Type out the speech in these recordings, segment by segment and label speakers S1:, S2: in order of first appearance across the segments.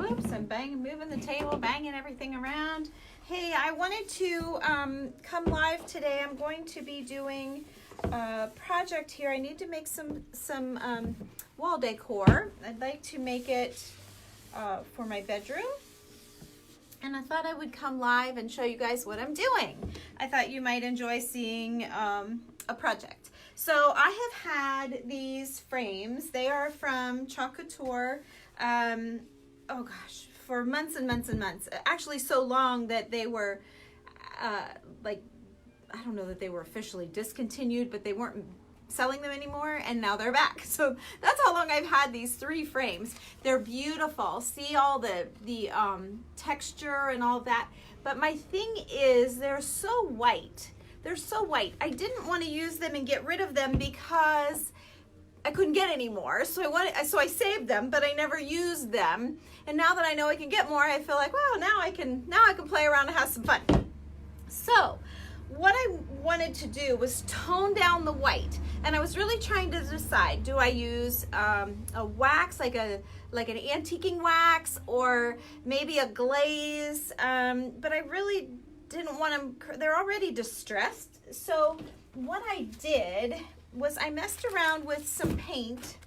S1: Whoops, I'm moving the table, banging everything around. Hey, I wanted to come live today. I'm going to be doing a project here. I need to make some wall decor. I'd like to make it for my bedroom. And I thought I would come live and show you guys what I'm doing. I thought you might enjoy seeing a project. So I have had these frames. They are from Couture. Oh gosh, for months and months and months. Actually so long that they were like, I don't know that they were officially discontinued, but they weren't selling them anymore, and now they're back. So that's how long I've had these 3 frames. They're beautiful. See all the texture and all that. But my thing is, they're so white. They're so white. I didn't want to use them and get rid of them because I couldn't get any more. So I saved them, but I never used them. And now that I know I can get more, I feel like, well, now I can play around and have some fun. So what I wanted to do was tone down the white, and I was really trying to decide, do I use a wax, like an antiquing wax, or maybe a glaze, but I really didn't want them, they're already distressed. So what I did was I messed around with some paint,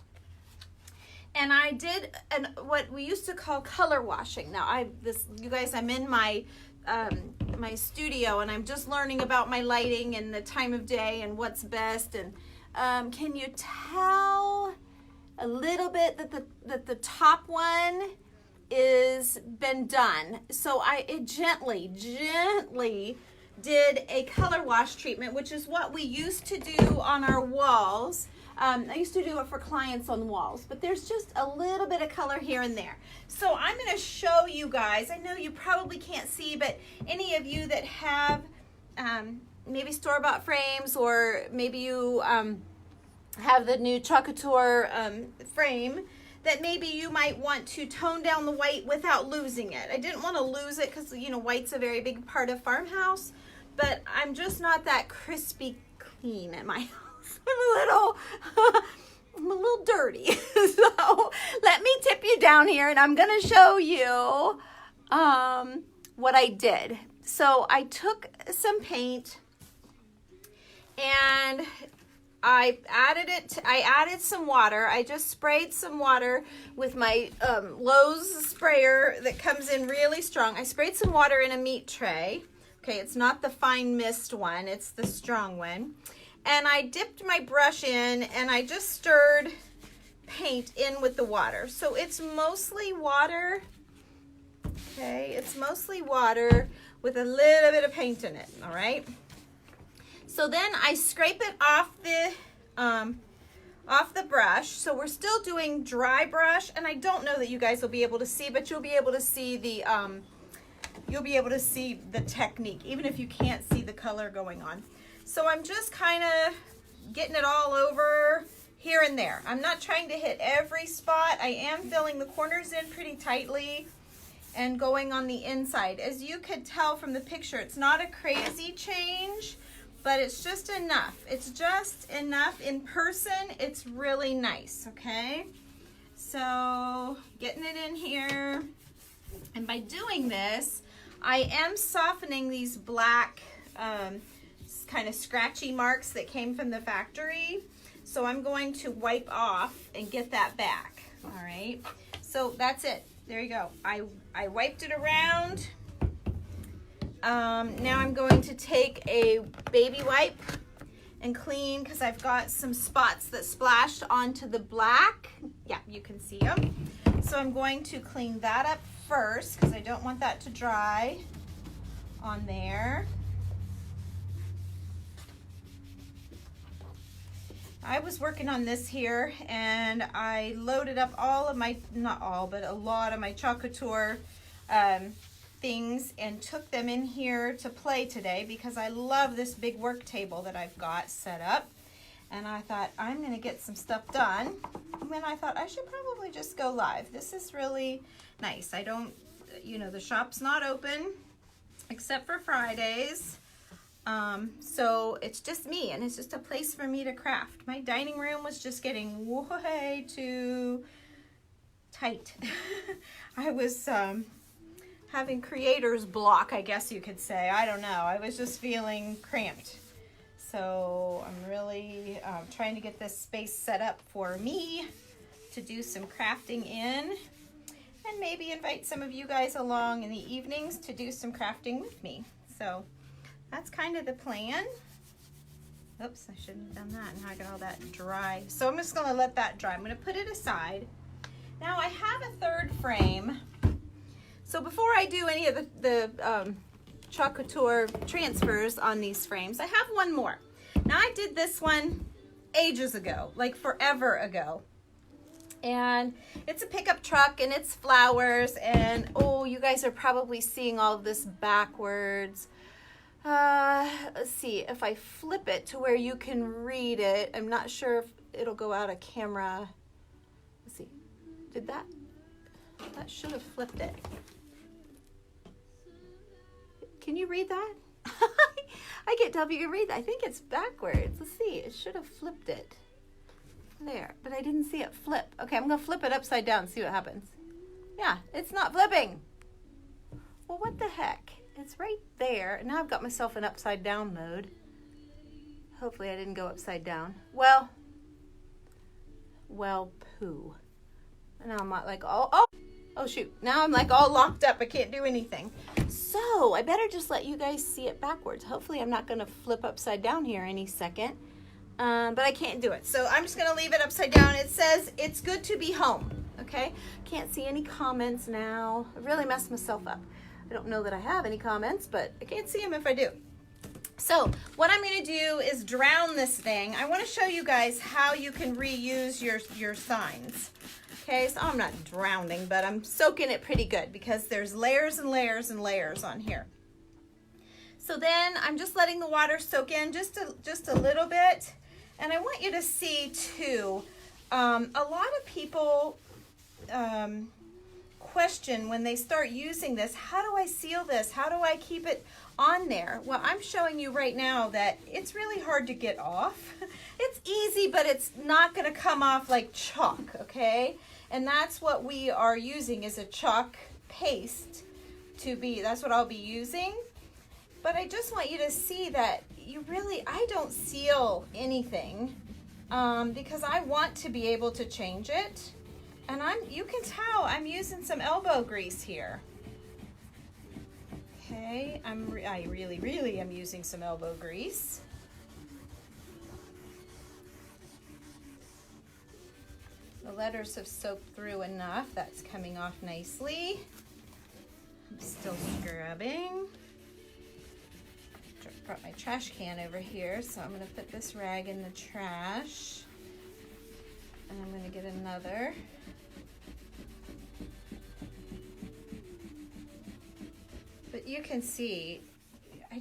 S1: and I did what we used to call color washing. Now you guys, I'm in my my studio, and I'm just learning about my lighting and the time of day and what's best. And can you tell a little bit that the top one is been done? So I gently did a color wash treatment, which is what we used to do on our walls. I used to do it for clients on walls, but there's just a little bit of color here and there. So I'm going to show you guys. I know you probably can't see, but any of you that have maybe store-bought frames, or maybe you have the new Couture frame, that maybe you might want to tone down the white without losing it. I didn't want to lose it because, you know, white's a very big part of farmhouse, but I'm just not that crispy clean at my house. I'm a little dirty. So let me tip you down here, and I'm going to show you what I did. So I took some paint, and I added some water. I just sprayed some water with my Lowe's sprayer that comes in really strong. I sprayed some water in a meat tray. Okay, it's not the fine mist one, it's the strong one. And I dipped my brush in, and I just stirred paint in with the water. So it's mostly water. Okay, it's mostly water with a little bit of paint in it, all right? So then I scrape it off the brush. So we're still doing dry brush, and I don't know that you guys will be able to see, but you'll be able to see the technique, even if you can't see the color going on. So I'm just kind of getting it all over here and there. I'm not trying to hit every spot. I am filling the corners in pretty tightly and going on the inside. As you could tell from the picture, it's not a crazy change, but it's just enough. It's just enough. In person, it's really nice, okay? So getting it in here. And by doing this, I am softening these black kind of scratchy marks that came from the factory. So I'm going to wipe off and get that back. All right, so that's it. There you go. I wiped it around. Now I'm going to take a baby wipe and clean, because I've got some spots that splashed onto the black. Yeah, you can see them. So I'm going to clean that up first, because I don't want that to dry on there. I was working on this here, and I loaded up all of my, not all, but a lot of my Couture things, and took them in here to play today, because I love this big work table that I've got set up. And I thought, I'm going to get some stuff done. And then I thought I should probably just go live. This is really nice. I don't, you know, the shop's not open except for Fridays. So it's just me, and it's just a place for me to craft. My dining room was just getting way too tight. I was having creator's block, I guess you could say. I don't know. I was just feeling cramped. So I'm really trying to get this space set up for me to do some crafting in, and maybe invite some of you guys along in the evenings to do some crafting with me. So that's kind of the plan. Oops, I shouldn't have done that. Now I got all that dry. So I'm just gonna let that dry. I'm gonna put it aside. Now I have a third frame. So before I do any of the Couture transfers on these frames, I have one more. Now I did this one ages ago, like forever ago. And it's a pickup truck and it's flowers, and oh, you guys are probably seeing all of this backwards. Let's see if I flip it to where you can read it. I'm not sure if it'll go out of camera. Let's see. Did that? That should have flipped it. Can you read that? I can't tell if you can read that. I think it's backwards. Let's see. It should have flipped it. There. But I didn't see it flip. Okay, I'm going to flip it upside down and see what happens. Yeah, it's not flipping. Well, what the heck? It's right there. Now I've got myself in upside down mode. Hopefully I didn't go upside down. Well, poo. And now I'm not like, oh shoot. Now I'm like all locked up. I can't do anything. So I better just let you guys see it backwards. Hopefully I'm not going to flip upside down here any second. But I can't do it. So I'm just going to leave it upside down. It says, it's good to be home. Okay. Can't see any comments now. I really messed myself up. I don't know that I have any comments, but I can't see them if I do. So what I'm going to do is drown this thing. I want to show you guys how you can reuse your signs. Okay, so I'm not drowning, but I'm soaking it pretty good because there's layers and layers and layers on here. So then I'm just letting the water soak in just a little bit. And I want you to see too, a lot of people question when they start using this, how do I seal this? How do I keep it on there? Well, I'm showing you right now that it's really hard to get off. It's easy, but it's not going to come off like chalk, okay? And that's what we are using, is a chalk paste that's what I'll be using. But I just want you to see that I don't seal anything because I want to be able to change it. And you can tell I'm using some elbow grease here. Okay, I really am using some elbow grease. The letters have soaked through enough. That's coming off nicely. I'm still scrubbing. Brought my trash can over here, so I'm going to put this rag in the trash. And I'm going to get another. But you can see, I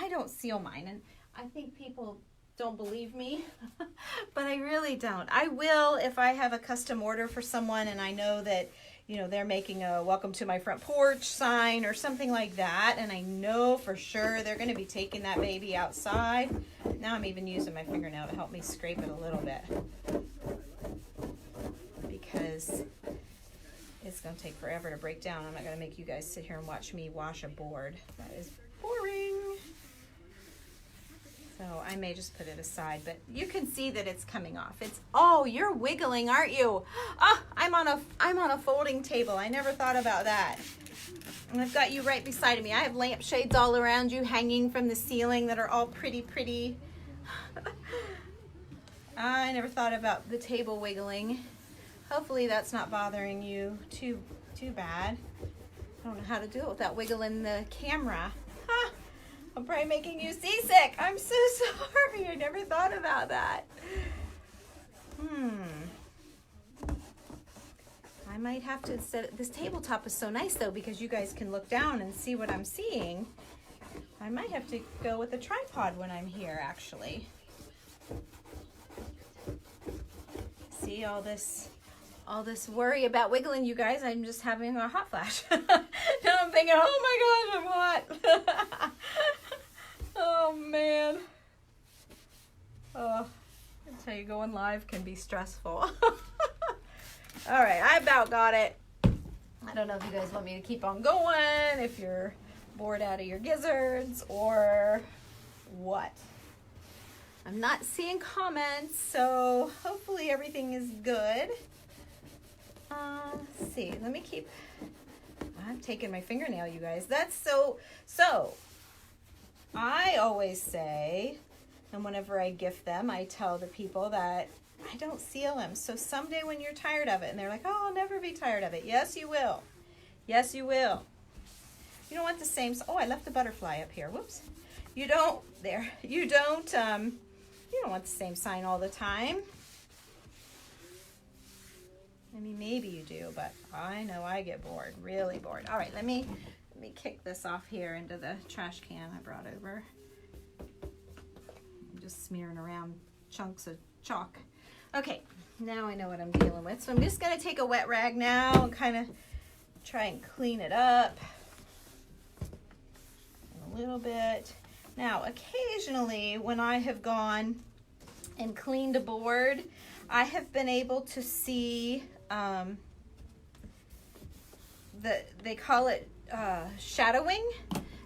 S1: don't seal mine, and I think people don't believe me, but I really don't. I will if I have a custom order for someone and I know that, they're making a welcome to my front porch sign or something like that, and I know for sure they're going to be taking that baby outside. Now I'm even using my fingernail to help me scrape it a little bit because it's going to take forever to break down. I'm not going to make you guys sit here and watch me wash a board. That is boring. So I may just put it aside, but you can see that it's coming off. Oh, you're wiggling, aren't you? Oh, I'm on a folding table. I never thought about that. And I've got you right beside of me. I have lampshades all around you hanging from the ceiling that are all pretty. I never thought about the table wiggling. Hopefully that's not bothering you too bad. I don't know how to do it without wiggling the camera. Ha! I'm probably making you seasick. I'm so sorry. I never thought about that. I might have to set this tabletop is so nice though because you guys can look down and see what I'm seeing. I might have to go with a tripod when I'm here actually. See all this worry about wiggling, you guys. I'm just having a hot flash. Now I'm thinking, oh my gosh, I'm hot. Oh man. Oh, I tell you, going live can be stressful. All right, I about got it. I don't know if you guys want me to keep on going, if you're bored out of your gizzards, or what. I'm not seeing comments, so hopefully everything is good. Let's see, let me keep, I'm taking my fingernail, you guys. That's so I always say, and whenever I gift them, I tell the people that I don't seal them. So someday when you're tired of it, and they're like, oh, I'll never be tired of it. Yes, you will. Yes, you will. You don't want the same, oh, I left the butterfly up here. Whoops. You don't want the same sign all the time. I mean, maybe you do, but I know I get bored, really bored. All right, let me kick this off here into the trash can I brought over. I'm just smearing around chunks of chalk. Okay, now I know what I'm dealing with. So I'm just gonna take a wet rag now and kind of try and clean it up a little bit. Now, occasionally when I have gone and cleaned a board, I have been able to see, they call it shadowing,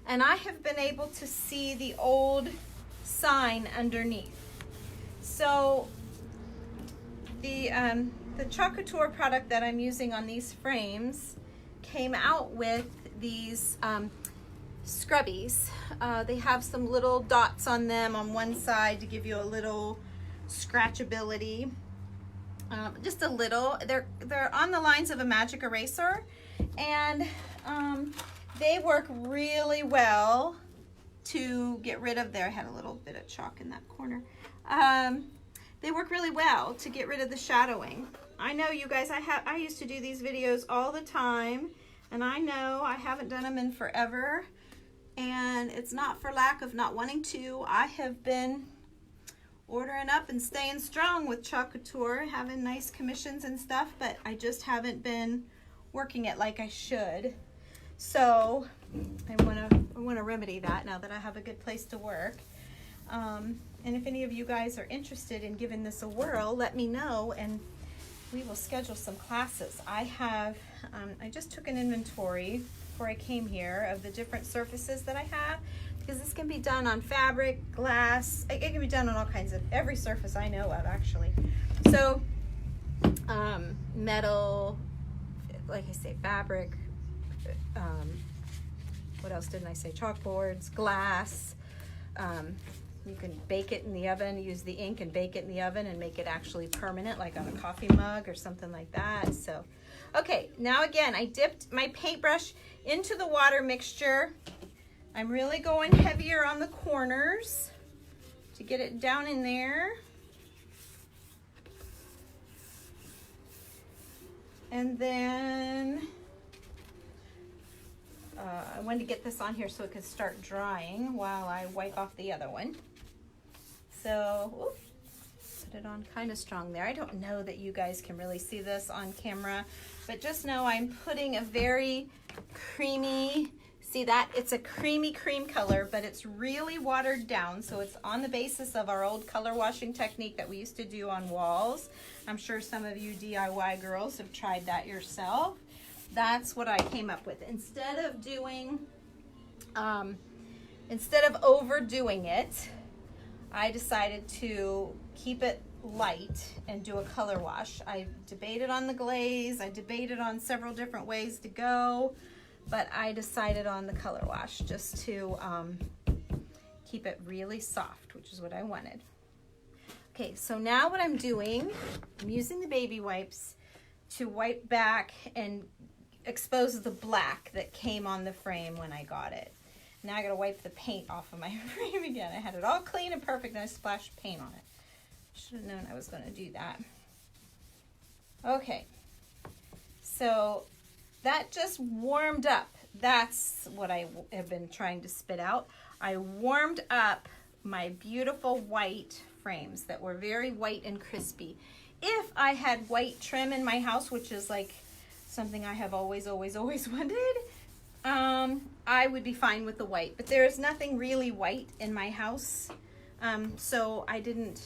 S1: and I have been able to see the old sign underneath. So the Couture product that I'm using on these frames came out with these scrubbies. They have some little dots on them on one side to give you a little scratchability, just a little. They're on the lines of a magic eraser, and they work really well to get rid of there. I had a little bit of chalk in that corner. They work really well to get rid of the shadowing. I know you guys, I used to do these videos all the time, and I know I haven't done them in forever, and it's not for lack of not wanting to. I have been ordering up and staying strong with Couture, having nice commissions and stuff, but I just haven't been working it like I should. So I want to remedy that now that I have a good place to work. And if any of you guys are interested in giving this a whirl, let me know and we will schedule some classes. I just took an inventory before I came here of the different surfaces that I have, because this can be done on fabric, glass, it can be done on all kinds of, every surface I know of actually. So metal, like I say, fabric, what else didn't I say, chalkboards, glass. You can bake it in the oven, use the ink and bake it in the oven and make it actually permanent, like on a coffee mug or something like that. So, okay, now again, I dipped my paintbrush into the water mixture. I'm really going heavier on the corners to get it down in there. And then I wanted to get this on here so it could start drying while I wipe off the other one. So, whoop, put it on kind of strong there. I don't know that you guys can really see this on camera, but just know I'm putting a very creamy, see that? It's a creamy cream color, but it's really watered down. So it's on the basis of our old color washing technique that we used to do on walls. I'm sure some of you DIY girls have tried that yourself. That's what I came up with. Instead of overdoing it, I decided to keep it light and do a color wash. I debated on the glaze. I debated on several different ways to go, but I decided on the color wash just to keep it really soft, which is what I wanted. Okay, so now what I'm doing, I'm using the baby wipes to wipe back and expose the black that came on the frame when I got it. Now I gotta wipe the paint off of my frame again. I had it all clean and perfect and I splashed paint on it. Should have known I was gonna do that. Okay, so that just warmed up. That's what I have been trying to spit out. I warmed up my beautiful white frames that were very white and crispy. If I had white trim in my house, which is like something I have always wanted, I would be fine with the white, but there is nothing really white in my house. So I didn't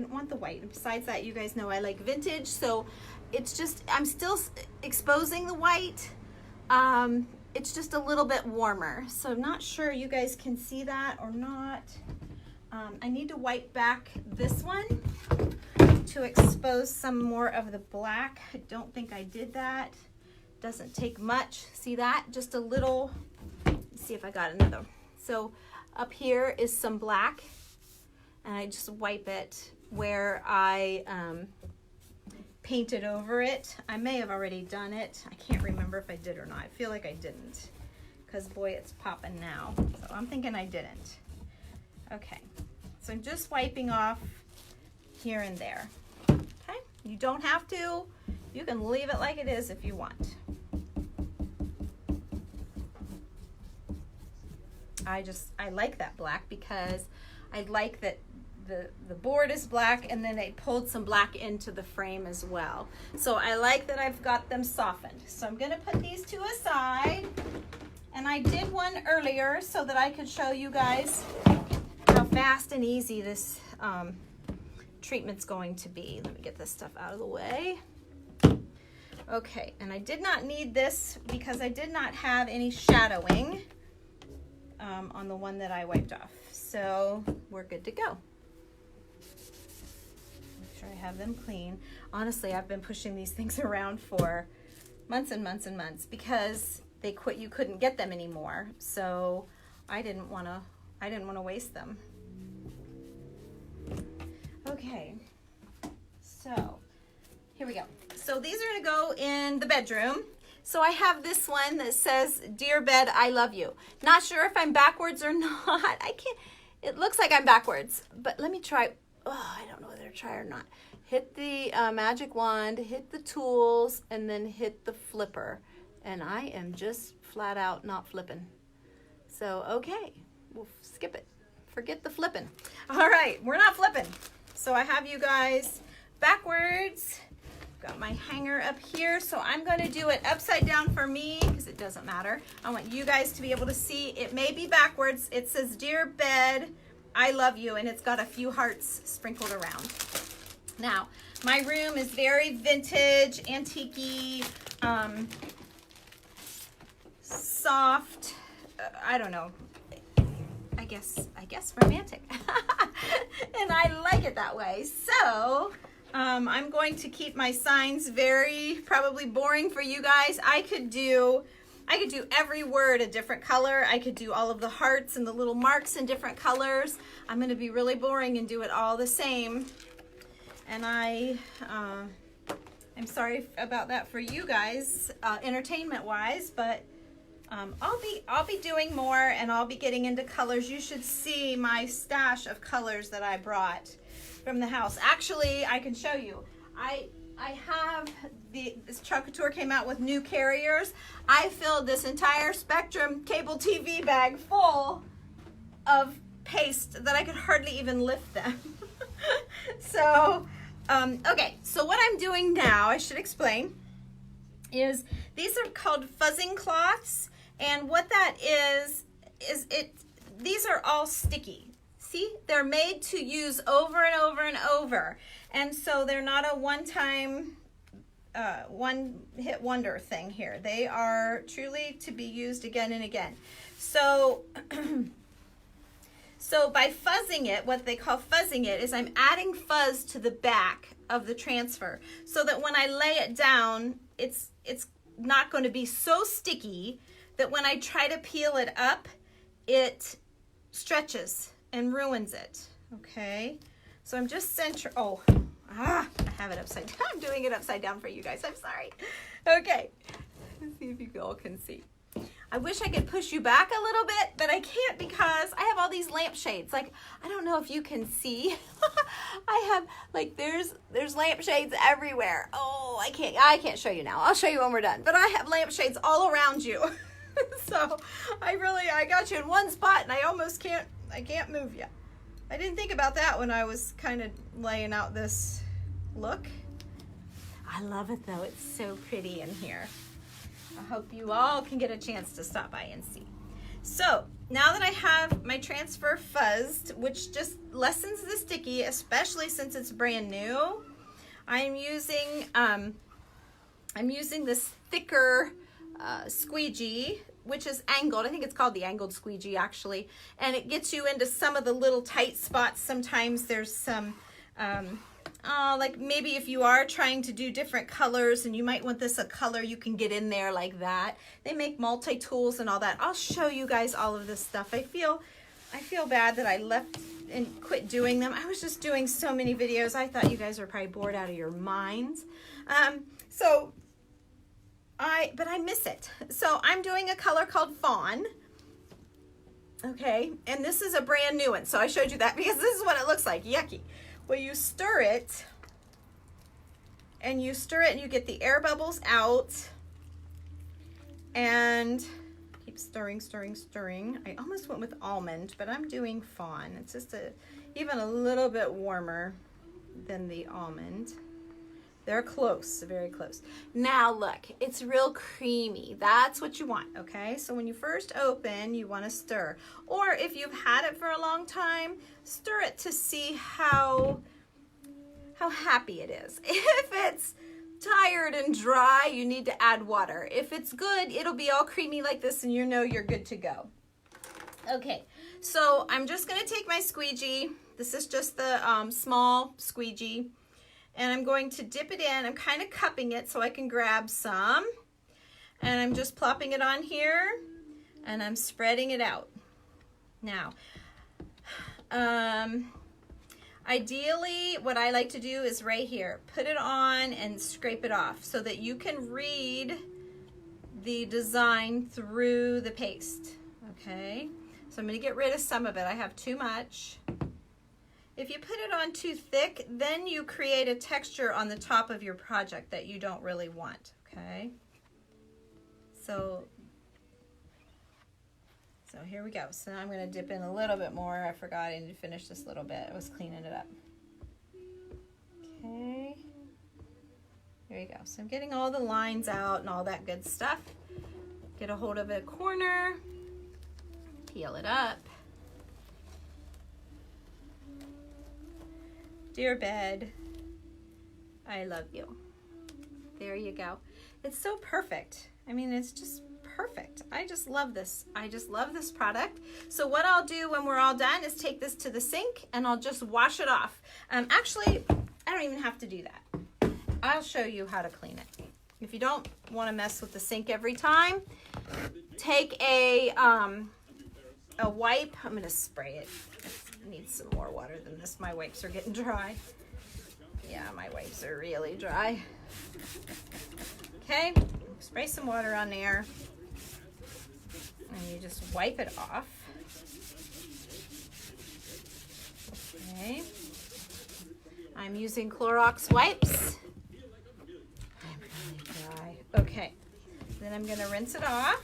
S1: want the white. And besides that, you guys know I like vintage, so it's just, I'm still exposing the white. It's just a little bit warmer, so I'm not sure you guys can see that or not. I need to wipe back this one to expose some more of the black. I don't think I did that. Doesn't take much. See that? Just a little. Let's see if I got another. So up here is some black, and I just wipe it where I painted over it. I may have already done it. I can't remember if I did or not. I feel like I didn't, because boy, it's popping now. So I'm thinking I didn't. Okay, so I'm just wiping off here and there. Okay, you don't have to. You can leave it like it is if you want. I like that black because I like that the board is black, and then they pulled some black into the frame as well. So I like that I've got them softened. So I'm gonna put these two aside. And I did one earlier so that I could show you guys how fast and easy this treatment's going to be. Let me get this stuff out of the way. Okay, and I did not need this because I did not have any shadowing on the one that I wiped off. So we're good to go. Make sure I have them clean. Honestly, I've been pushing these things around for months and months and months because you couldn't get them anymore. So I didn't want to waste them. Okay, so here we go. So these are gonna go in the bedroom. So I have this one that says, "Dear bed, I love you." Not sure if I'm backwards or not. I can't, it looks like I'm backwards, but let me try. Oh, I don't know whether to try or not. Hit the magic wand, hit the tools, and then hit the flipper. And I am just flat out not flipping. So, okay, we'll skip it. Forget the flipping. All right, we're not flipping. So I have you guys backwards. Got my hanger up here, so I'm going to do it upside down for me because it doesn't matter. I want you guys to be able to see. It may be backwards. It says, "Dear bed, I love you," and it's got a few hearts sprinkled around. Now, my room is very vintage, antique-y, soft, I don't know, I guess romantic. And I like it that way. So I'm going to keep my signs very probably boring for you guys. I could do every word a different color. I could do all of the hearts and the little marks in different colors. I'm going to be really boring and do it all the same. And I'm sorry about that for you guys, entertainment wise, but I'll be doing more, and I'll be getting into colors. You should see my stash of colors that I brought from the house. Actually, I can show you. I have this Couture came out with new carriers. I filled this entire Spectrum cable TV bag full of paste that I could hardly even lift them. So, okay, so what I'm doing now, I should explain, is these are called fuzzing cloths, and what that is these are all sticky. See, they're made to use over and over and over, and so they're not a one-time, one-hit wonder thing here. They are truly to be used again and again. So, so by fuzzing it, what they call fuzzing it is I'm adding fuzz to the back of the transfer so that when I lay it down, it's not going to be so sticky that when I try to peel it up, it stretches and ruins it. Okay, so I'm just I have it upside down. I'm doing it upside down for you guys. I'm sorry. Okay, let's see if you all can see. I wish I could push you back a little bit, but I can't because I have all these lampshades. Like, I don't know if you can see. I have, like, there's lampshades everywhere. Oh, I can't show you now. I'll show you when we're done. But I have lampshades all around you. So I got you in one spot and I can't move you. I didn't think about that when I was kind of laying out this look. I love it though. It's so pretty in here. I hope you all can get a chance to stop by and see. So now that I have my transfer fuzzed, which just lessens the sticky, especially since it's brand new, I'm using this thicker squeegee, which is angled. I think it's called the angled squeegee actually, and it gets you into some of the little tight spots. Sometimes there's some like maybe if you are trying to do different colors and you might want this a color, you can get in there like that. They make multi-tools and all that. I'll show you guys all of this stuff. I feel bad that I left and quit doing them. I was just doing so many videos. I thought you guys were probably bored out of your minds. But I miss it. So I'm doing a color called Fawn. Okay, and this is a brand new one. So I showed you that because this is what it looks like. Yucky. Well, you stir it, and you get the air bubbles out, and keep stirring, stirring, stirring. I almost went with almond, but I'm doing Fawn. It's just even a little bit warmer than the almond. They're close, very close. Now look, it's real creamy. That's what you want, okay? So when you first open, you want to stir. Or if you've had it for a long time, stir it to see how happy it is. If it's tired and dry, you need to add water. If it's good, it'll be all creamy like this and you know you're good to go. Okay, so I'm just gonna take my squeegee. This is just the small squeegee. And I'm going to dip it in. I'm kind of cupping it so I can grab some. And I'm just plopping it on here. And I'm spreading it out. Now, ideally, what I like to do is right here. Put it on and scrape it off so that you can read the design through the paste. Okay? So I'm going to get rid of some of it. I have too much. If you put it on too thick, then you create a texture on the top of your project that you don't really want, okay? So here we go. So now I'm going to dip in a little bit more. I forgot I need to finish this little bit. I was cleaning it up. Okay. There you go. So I'm getting all the lines out and all that good stuff. Get a hold of a corner, peel it up. Dear bed, I love you. There you go. It's so perfect. I mean, it's just perfect. I just love this. I just love this product. So what I'll do when we're all done is take this to the sink and I'll just wash it off. Actually, I don't even have to do that. I'll show you how to clean it. If you don't want to mess with the sink every time, take a wipe. I'm going to spray it. I need some more water than this. My wipes are getting dry. Yeah, my wipes are really dry. Okay, spray some water on there. And you just wipe it off. Okay. I'm using Clorox wipes. I'm really dry. Okay. Then I'm going to rinse it off.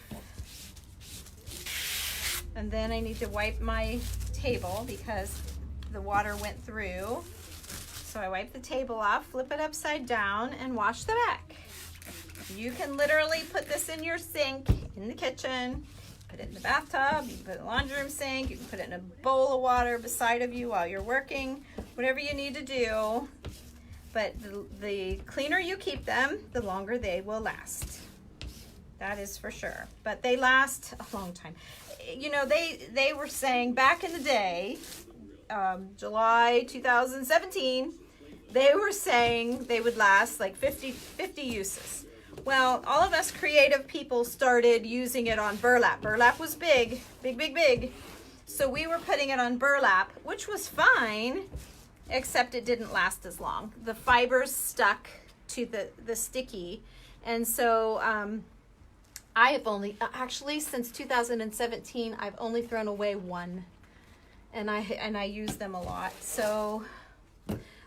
S1: And then I need to wipe my table because the water went through. So I wipe the table off, flip it upside down, and wash the back. You can literally put this in your sink in the kitchen, put it in the bathtub, you can put it in the laundry room sink, you can put it in a bowl of water beside of you while you're working, whatever you need to do. But the cleaner you keep them, the longer they will last. That is for sure. But they last a long time. You know, they were saying back in the day, July 2017, they were saying they would last like 50 uses. Well, all of us creative people started using it on burlap. Burlap was big, big, big, big. So we were putting it on burlap, which was fine, except it didn't last as long. The fibers stuck to the sticky. And so I have only, actually since 2017, I've only thrown away one. And I use them a lot. So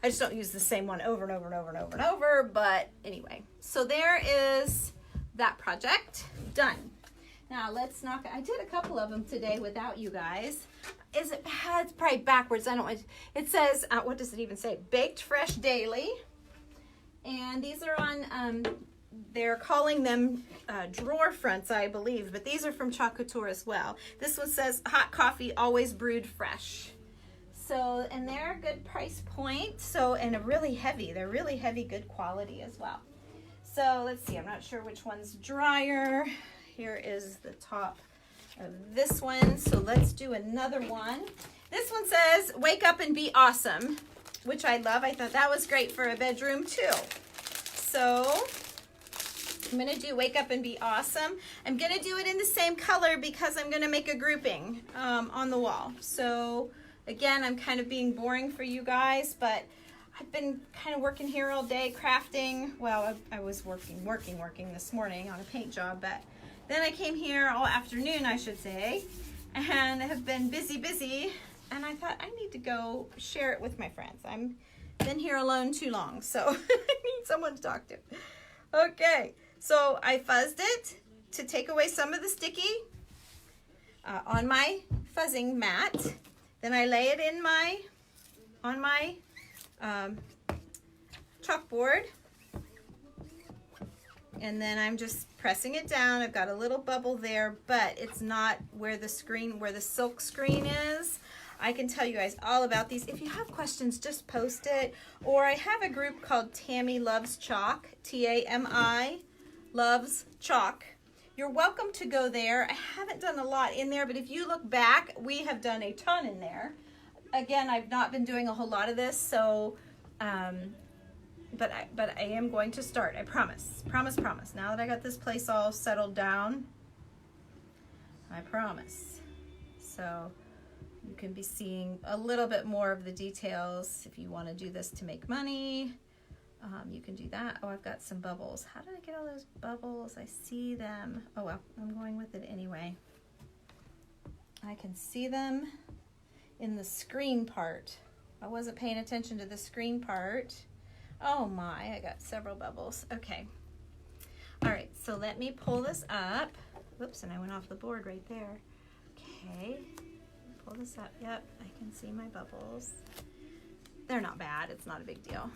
S1: I just don't use the same one over and over and over and over and over. But anyway, so there is that project done. Now let's knock, I did a couple of them today without you guys. It's probably backwards. I don't know. It says, what does it even say? Baked fresh daily. And these are on they're calling them drawer fronts, I believe, but these are from Couture as well. This one says hot coffee always brewed fresh. So, and they're a good price point. So, and they're really heavy, good quality as well. So let's see, I'm not sure which one's drier. Here is the top of this one. So let's do another one. This one says, wake up and be awesome, which I love. I thought that was great for a bedroom too. So I'm gonna do wake up and be awesome. I'm gonna do it in the same color because I'm gonna make a grouping on the wall. So again, I'm kind of being boring for you guys, but I've been kind of working here all day crafting. Well, I was working this morning on a paint job, but then I came here all afternoon, I should say, and have been busy, and I thought I need to go share it with my friends. I've been here alone too long, so I need someone to talk to. Okay, so I fuzzed it to take away some of the sticky on my fuzzing mat. Then I lay it in on my chalkboard, and then I'm just pressing it down. I've got a little bubble there, but it's not where the silk screen is. I can tell you guys all about these. If you have questions, just post it. Or I have a group called Tammy Loves Chalk, T-A-M-I Loves Chalk. You're welcome to go there. I haven't done a lot in there, but if you look back, we have done a ton in there. Again, I've not been doing a whole lot of this, so, but I am going to start. I promise. Now that I got this place all settled down, I promise. So you can be seeing a little bit more of the details. If you want to do this to make money, you can do that. Oh, I've got some bubbles. How did I get all those bubbles? I see them. Oh well, I'm going with it anyway. I can see them in the screen part. I wasn't paying attention to the screen part. Oh my, I got several bubbles. Okay. All right, so let me pull this up. Whoops, and I went off the board right there. Okay, pull this up. Yep, I can see my bubbles. They're not bad, it's not a big deal.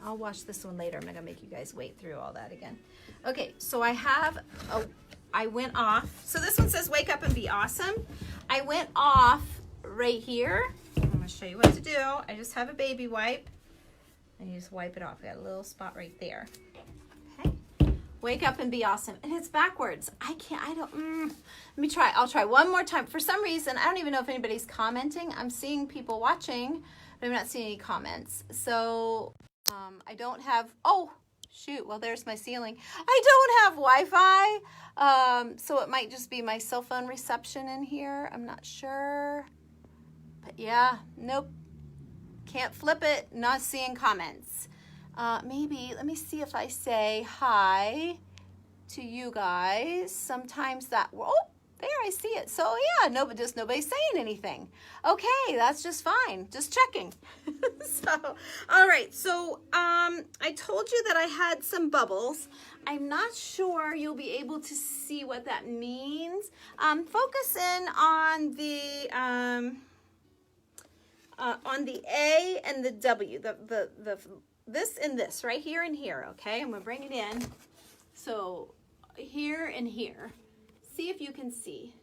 S1: I'll wash this one later. I'm not gonna make you guys wait through all that again. Okay, so I went off. So this one says wake up and be awesome. I went off right here. I'm gonna show you what to do. I just have a baby wipe and you just wipe it off. I got a little spot right there. Okay, wake up and be awesome. And it's backwards. Let me try. I'll try one more time. For some reason, I don't even know if anybody's commenting. I'm seeing people watching, but I'm not seeing any comments. So I don't have, oh shoot, well there's my ceiling. I don't have Wi-Fi, so it might just be my cell phone reception in here. I'm not sure, but yeah, nope, can't flip it, not seeing comments. Maybe, let me see if I say hi to you guys. Sometimes that, oh, there I see it. So yeah, nobody's saying anything. Okay, that's just fine. Just checking. So, all right. So I told you that I had some bubbles. I'm not sure you'll be able to see what that means. Focus in on the A and the W. The this and this right here and here. Okay, I'm gonna bring it in. So here and here. See if you can see.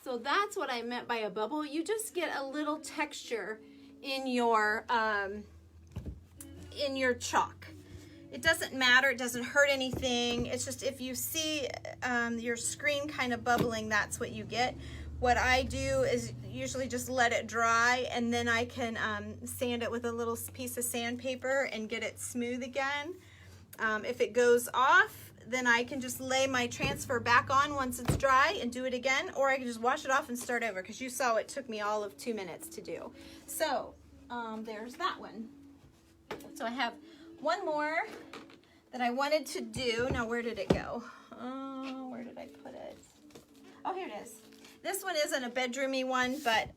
S1: So that's what I meant by a bubble. You just get a little texture in your chalk. It doesn't matter, it doesn't hurt anything. It's just if you see your screen kind of bubbling, that's what you get. What I do is usually just let it dry, and then I can sand it with a little piece of sandpaper and get it smooth again. If it goes off, then I can just lay my transfer back on once it's dry and do it again, or I can just wash it off and start over, because you saw it took me all of 2 minutes to do. So there's that one. So I have one more that I wanted to do. Now where did it go? Oh, where did I put it? Oh, here it is. This one isn't a bedroomy one, but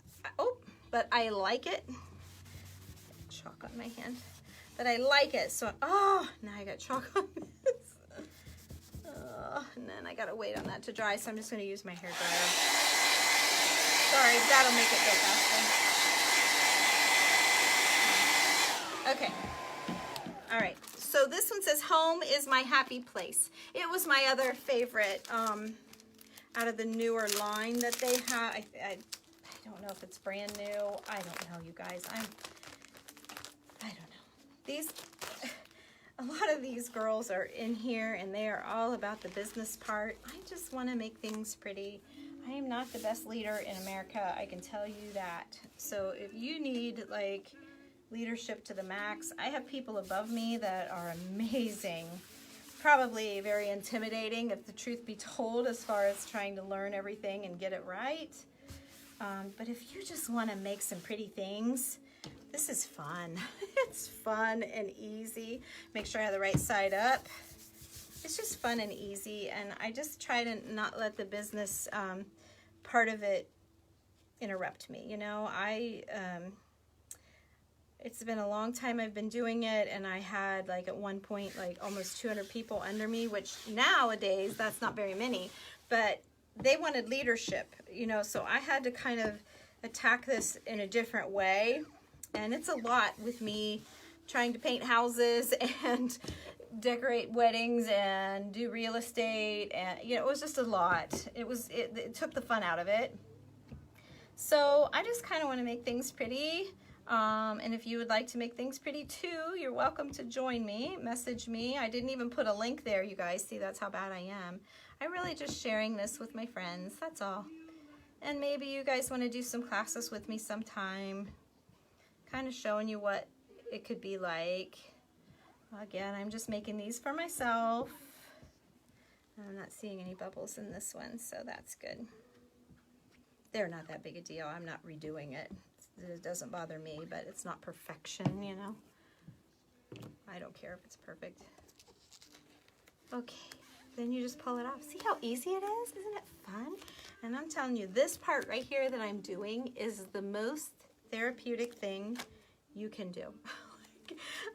S1: I like it. Chalk on my hand. But I like it, so oh, now I got chalk on this. And then I gotta wait on that to dry, so I'm just gonna use my hair dryer. Sorry, that'll make it go faster. Okay. All right, So this one says, home is my happy place. It was my other favorite out of the newer line that they have. I don't know if it's brand new. I don't know, you guys. I don't know. A lot of these girls are in here and they are all about the business part. I just want to make things pretty. I am not the best leader in America, I can tell you that. So if you need like leadership to the max, I have people above me that are amazing. Probably very intimidating, if the truth be told, as far as trying to learn everything and get it right. But if you just want to make some pretty things, this is fun. It's fun and easy. Make sure I have the right side up. It's just fun and easy, and I just try to not let the business part of it interrupt me. You know, it's been a long time I've been doing it, and I had like at one point like almost 200 people under me, which nowadays that's not very many, but they wanted leadership, you know, so I had to kind of attack this in a different way. And it's a lot with me trying to paint houses and decorate weddings and do real estate, and you know, it was just a lot. It took the fun out of it. So I just kind of want to make things pretty. And if you would like to make things pretty too, you're welcome to join me. Message me. I didn't even put a link there, you guys. See, that's how bad I am. I'm really just sharing this with my friends. That's all. And maybe you guys want to do some classes with me sometime. Kind of showing you what it could be like. Again, I'm just making these for myself. I'm not seeing any bubbles in this one, so that's good. They're not that big a deal. I'm not redoing it. It doesn't bother me, but it's not perfection, you know. I don't care if it's perfect. Okay, then you just pull it off. See how easy it is? Isn't it fun? And I'm telling you, this part right here that I'm doing is the most therapeutic thing you can do.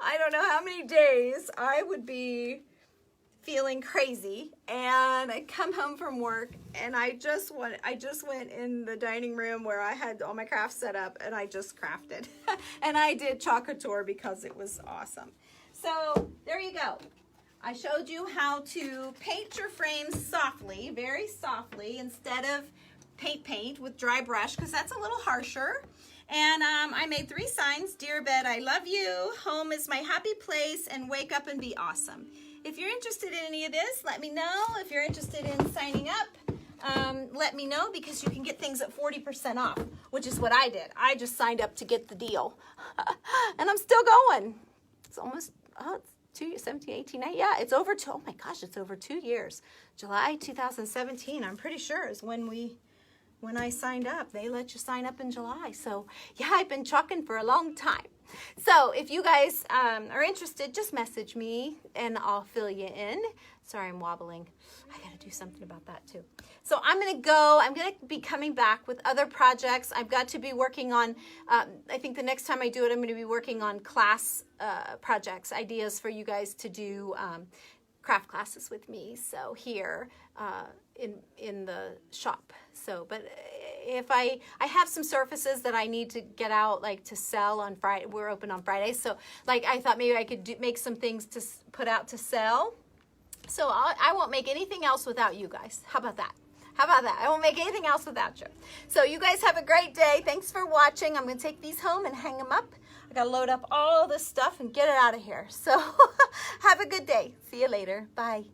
S1: I don't know how many days I would be feeling crazy, and I come home from work and I just went in the dining room where I had all my crafts set up, and I just crafted. And I did Couture because it was awesome. So there you go. I showed you how to paint your frames softly, very softly, instead of paint with dry brush, because that's a little harsher. And I made 3 signs: Dear Bed, I love you, home is my happy place, and wake up and be awesome. If you're interested in any of this, let me know. If you're interested in signing up, let me know, because you can get things at 40% off, which is what I did. I just signed up to get the deal. And I'm still going. It's almost, it's 17, 18, yeah, it's over oh my gosh, it's over 2 years. July 2017, I'm pretty sure, is when I signed up. They let you sign up in July. So yeah, I've been trucking for a long time. So if you guys are interested, just message me and I'll fill you in. Sorry, I'm wobbling. I gotta do something about that too. So I'm gonna go. I'm gonna be coming back with other projects. I've got to be working on, I think the next time I do it, I'm gonna be working on class projects, ideas for you guys to do craft classes with me. So here in the shop. So, but if I have some surfaces that I need to get out, like to sell on Friday. We're open on Friday. So like I thought maybe I could make some things to put out to sell. So I won't make anything else without you guys. How about that? How about that? I won't make anything else without you. So you guys have a great day. Thanks for watching. I'm going to take these home and hang them up. I got to load up all this stuff and get it out of here. So have a good day. See you later. Bye.